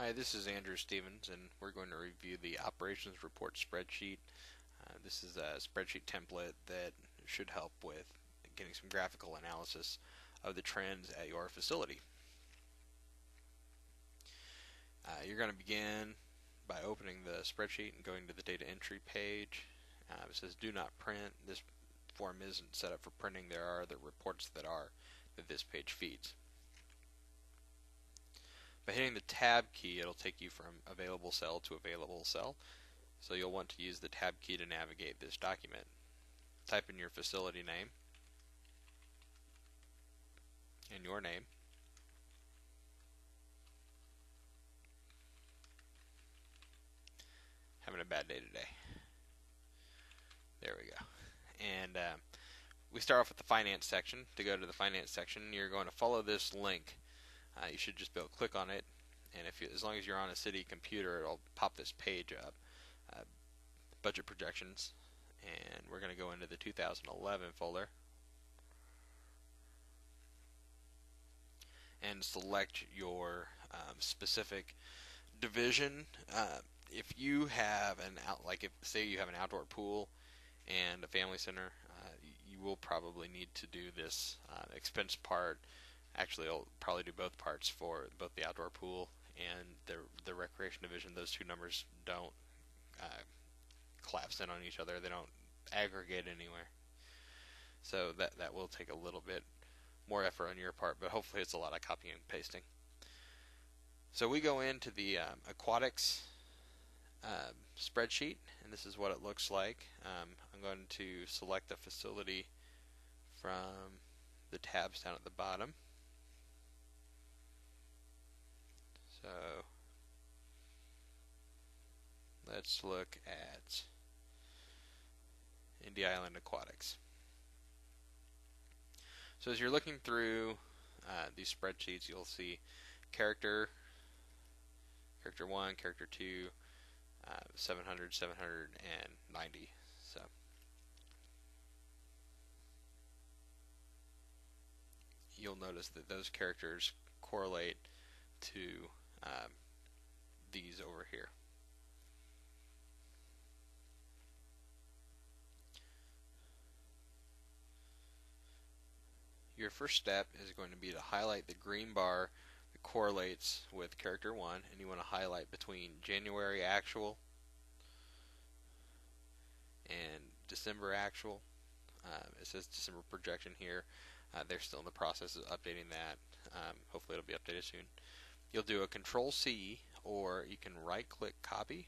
Hi, this is Andrew Stevens, and we're going to review the Operations Report spreadsheet. This is a spreadsheet template that should help with getting some graphical analysis of the trends at your facility. You're going to begin by opening the spreadsheet and going to the data entry page. It says do not print. This form isn't set up for printing. There are other reports that this page feeds. By hitting the tab key, it'll take you from available cell to available cell. So you'll want to use the tab key to navigate this document. Type in your facility name and your name. Having a bad day today. There we go. And we start off with the finance section. To go to the finance section, you're going to follow this link. You should just be able to click on it, and as long as you're on a city computer, it'll pop this page up. Budget projections, and we're going to go into the 2011 folder and select your specific division. If you have say you have an outdoor pool and a family center, you will probably need to do this expense part. Actually, I'll probably do both parts for both the outdoor pool and the recreation division. Those two numbers don't collapse in on each other. They don't aggregate anywhere. So that will take a little bit more effort on your part, but hopefully it's a lot of copying and pasting. So we go into the aquatics spreadsheet, and this is what it looks like. I'm going to select the facility from the tabs down at the bottom. So let's look at Indy Island Aquatics. So as you're looking through these spreadsheets, you'll see character 1, character 2, 700, 790. So you'll notice that those characters correlate to these over here. Your first step is going to be to highlight the green bar that correlates with character 1, and you want to highlight between January actual and December actual. It says December projection here. They're still in the process of updating that. Hopefully it'll be updated soon. You'll do a Control C, or you can right click copy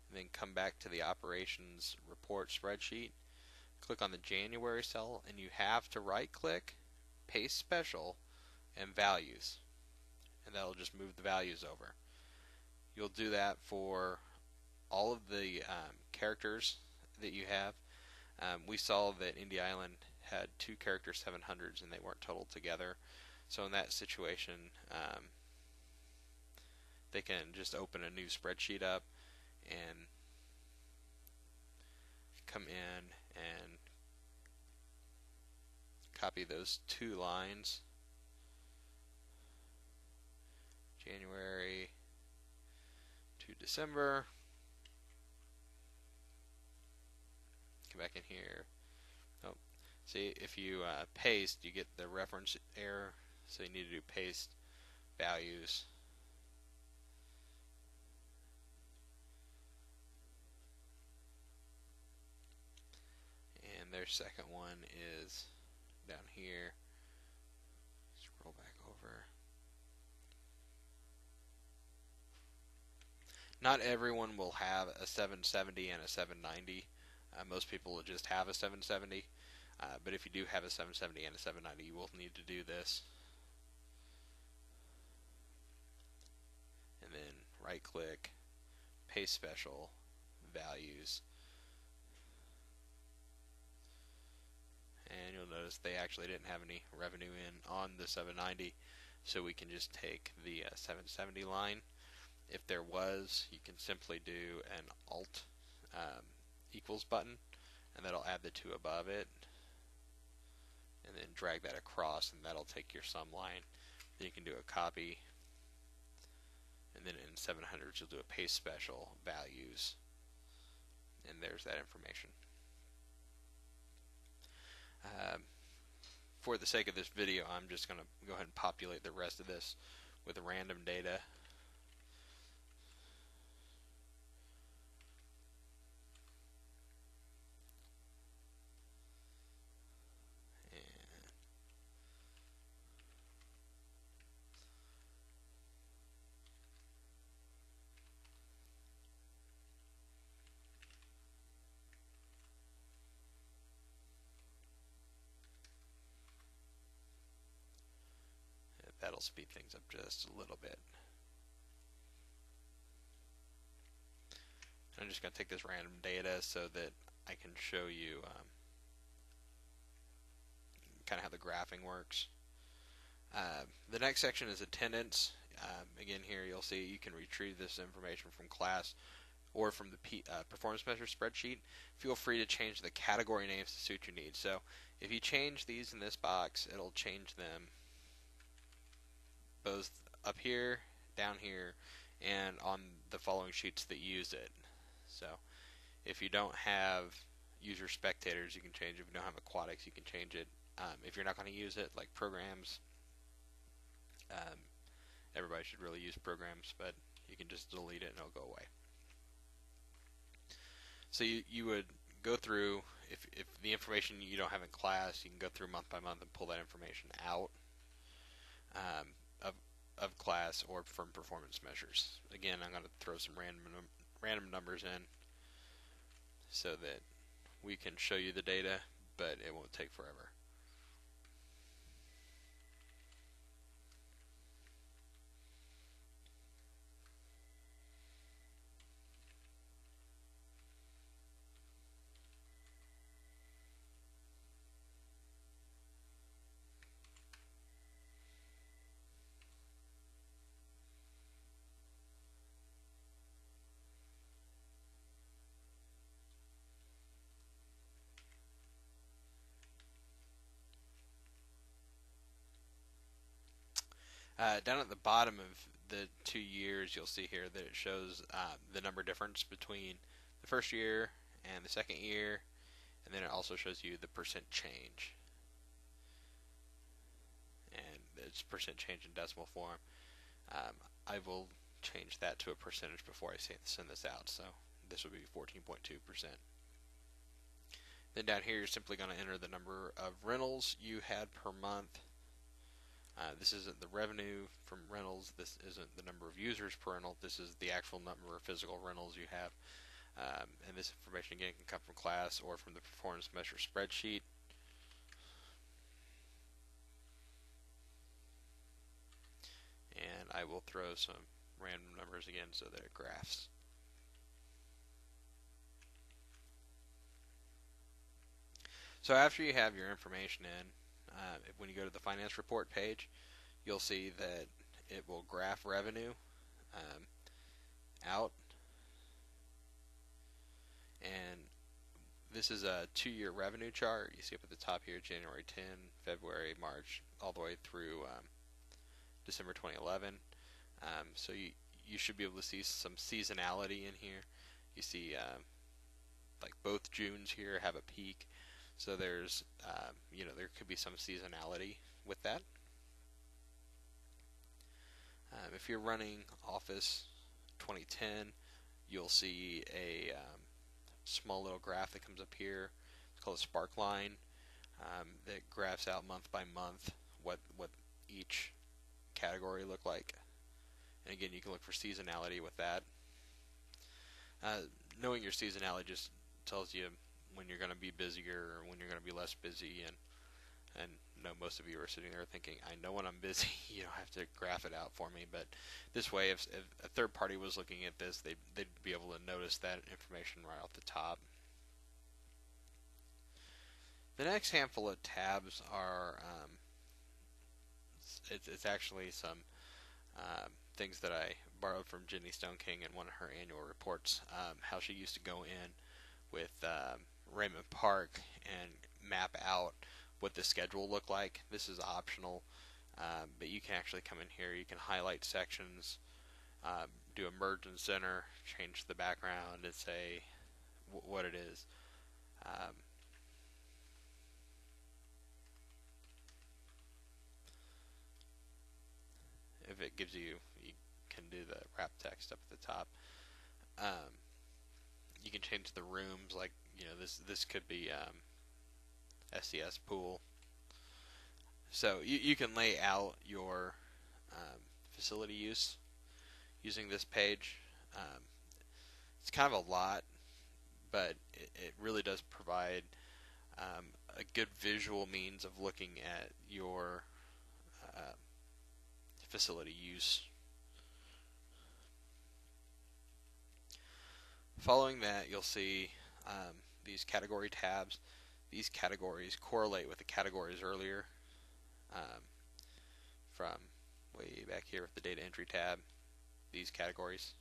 and then come back to the operations report spreadsheet, click on the January cell, and you have to right click, paste special, and values, and that'll just move the values over. You'll do that for all of the characters that you have. We saw that Indy Island had 2 character 700s and they weren't totaled together. So in that situation, they can just open a new spreadsheet up and come in and copy those 2 lines, January to December. Come back in here. Oh, see, if you paste, you get the reference error, so you need to do paste values. And their second one is down here. Scroll back over. Not everyone will have a 770 and a 790. Most people will just have a 770. But if you do have a 770 and a 790, you will need to do this. And then right click, paste special, values. And you'll notice they actually didn't have any revenue in on the 790, so we can just take the 770 line. If there was, you can simply do an Alt equals button, and that'll add the 2 above it, and then drag that across, and that'll take your sum line. Then you can do a copy, and and then in 700s you'll do a pay special values, and there's that information. For the sake of this video, I'm just going to go ahead and populate the rest of this with random data. That'll speed things up just a little bit. I'm just going to take this random data so that I can show you kind of how the graphing works. The next section is attendance. Again, here you'll see you can retrieve this information from class or from the performance measure spreadsheet. Feel free to change the category names to suit your needs. So if you change these in this box, it'll change them both up here, down here, and on the following sheets that use it. So if you don't have user spectators, you can change it. If you don't have aquatics, you can change it. If you're not going to use it, like programs, everybody should really use programs, but you can just delete it and it'll go away. So you would go through, if the information you don't have in class, you can go through month by month and pull that information out of class or from performance measures. Again, I'm going to throw some random numbers in so that we can show you the data, but it won't take forever. Down at the bottom of the 2 years, you'll see here that it shows the number difference between the first year and the second year, and then it also shows you the percent change. And it's percent change in decimal form. I will change that to a percentage before I send this out, so this would be 14.2%. Then down here, you're simply going to enter the number of rentals you had per month. This isn't the revenue from rentals. This isn't the number of users per rental. This is the actual number of physical rentals you have. And this information, again, can come from class or from the performance measure spreadsheet. And I will throw some random numbers again so that it graphs. So after you have your information in, when you go to the finance report page, you'll see that it will graph revenue out, and this is a 2-year revenue chart. You see up at the top here, January 10, February, March, all the way through December 2011. So you should be able to see some seasonality in here. You see like both Junes here have a peak. So there's, there could be some seasonality with that. If you're running Office 2010, you'll see a small little graph that comes up here. It's called a spark line that graphs out month by month what each category look like. And again, you can look for seasonality with that. Knowing your seasonality just tells you when you're going to be busier or when you're going to be less busy, and know most of you are sitting there thinking, I know when I'm busy. You don't have to graph it out for me. But this way, if a third party was looking at this, they'd be able to notice that information right off the top. The next handful of tabs are it's actually some things that I borrowed from Jenny Stone King in one of her annual reports. How she used to go in with Raymond Park and map out what the schedule looked like. This is optional, but you can actually come in here. You can highlight sections do a merge and center, change the background, and say what it is. If it gives you, you can do the wrap text up at the top. You can change the rooms, like this could be SCS pool. So you can lay out your facility use using this page. It's kind of a lot, but it really does provide a good visual means of looking at your facility use. Following that, you'll see these category tabs. These categories correlate with the categories earlier from way back here with the data entry tab. These categories.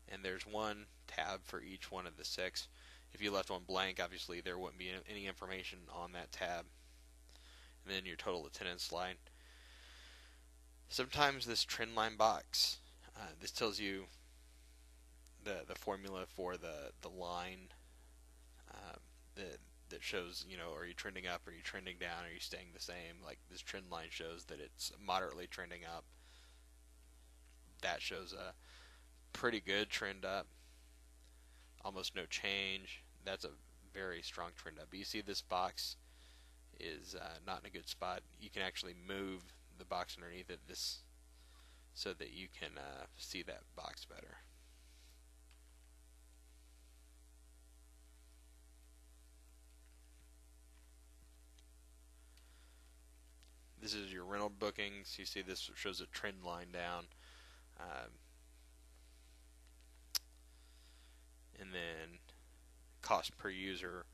And there's one tab for each one of the 6. If you left one blank, obviously there wouldn't be any information on that tab. And then your total attendance line. Sometimes this trend line box, this tells you the formula for the line that shows, are you trending up, are you trending down, are you staying the same? Like this trend line shows that it's moderately trending up. That shows a pretty good trend up, almost no change. That's a very strong trend up. But you see this box is not in a good spot. You can actually move the box underneath it so that you can see that box better. This is your rental bookings. You see this shows a trend line down. And then cost per user.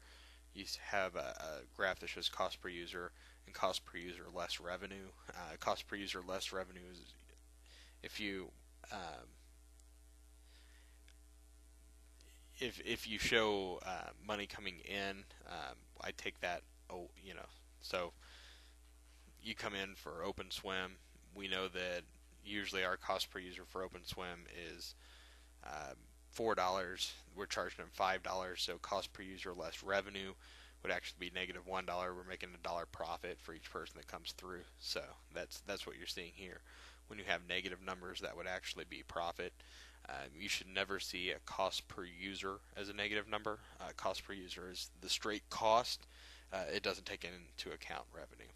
You have a graph that shows cost per user and cost per user less revenue. Cost per user less revenue is if you show money coming in, I take that. So you come in for OpenSwim. We know that usually our cost per user for OpenSwim is $4. We're charging them $5, so cost per user less revenue would actually be -$1. We're making $1 profit for each person that comes through. So that's what you're seeing here. When you have negative numbers, that would actually be profit. You should never see a cost per user as a negative number. Cost per user is the straight cost. It doesn't take into account revenue.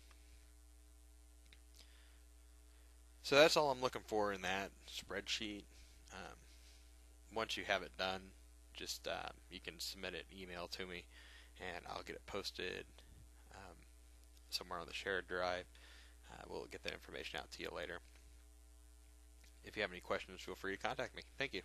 So that's all I'm looking for in that spreadsheet. Once you have it done, just you can submit it, email to me, and I'll get it posted somewhere on the shared drive. We'll get that information out to you later. If you have any questions, feel free to contact me. Thank you.